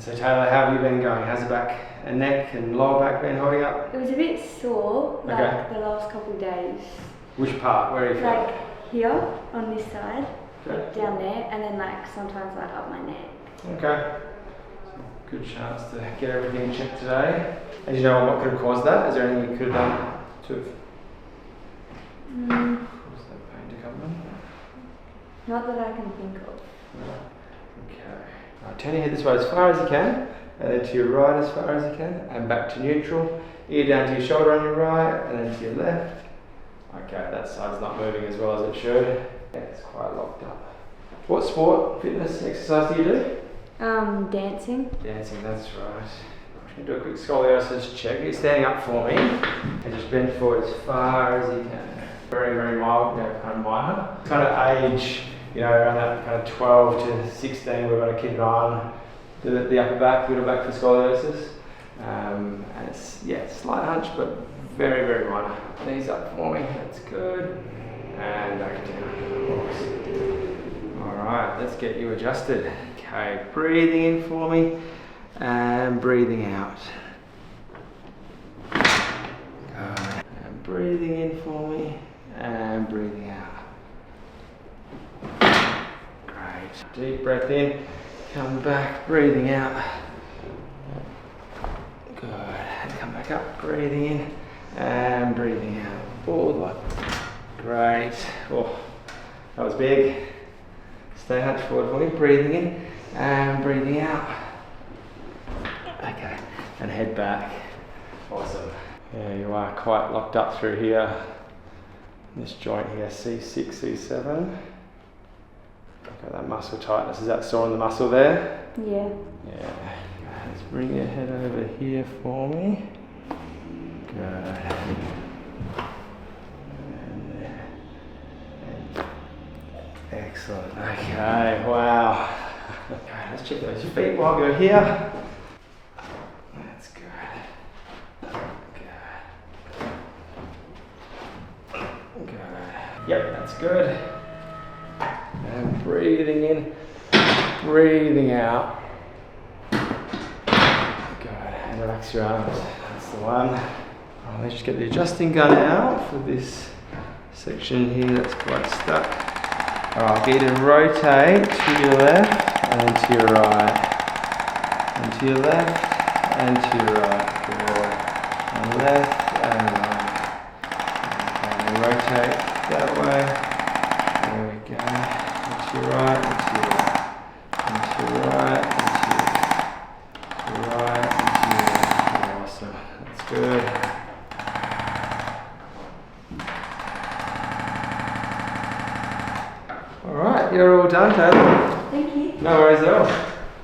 So Taylor, how have you been going? How's the back and neck and lower back been holding up? It was a bit sore, like Okay. the last couple of days. Which part? Where are you feeling? Like here, on this side, Okay. like down there, and then like sometimes like up my neck. Okay. Good chance to get everything checked today. And do you know what could have caused that? Is there anything you could have done to have caused that pain to come in? Not that I can think of. Okay. Right, turn your head this way as far as you can, and then to your right as far as you can, and back to neutral. Ear down to your shoulder on your right, and then to your left. Okay, that side's not moving as well as it should. Yeah, it's quite locked up. What sport, fitness, exercise do you do? Dancing. Dancing, that's right. I'm going to do a quick scoliosis check. You're standing up for me, and just bend forward as far as you can. Very, very mild, kind of minor. Kind of age, around that kind of 12 to 16, we're going to keep an eye on the upper back, middle back for scoliosis. And it's, slight hunch, but very, very minor. Knees up for me, that's good. And back down. Alright, let's get you adjusted. Okay, breathing in for me, and breathing out. Good. And breathing in for me, and breathing out. Great. Deep breath in, come back, breathing out. Good. And come back up, breathing in, and breathing out. Forward. Great. Oh, that was big. Stay hunched forward for me, breathing in, and breathing out. Okay, and head back. Awesome. Yeah, you are quite locked up through here. This joint here, C6, C7. Okay, that muscle tightness, is that sore in the muscle there? Yeah. Yeah. Let's bring your head over here for me. Good. And there. And excellent. Okay, wow. Okay, let's check those feet while you're here. That's good. Good. Yep, that's good. And breathing in, breathing out. Good. And relax your arms. That's the one. Right, let's just get the adjusting gun out for this section here that's quite stuck. Alright, get you to rotate to your left and then to your right. And to your left and to your right. Good. And left and right. Okay, and rotate that way. There we go. And to your right and to your left. And to your right and to your right and to your left. Awesome. That's good. Alright, you're all done, Taylor. Thank you. No worries at all.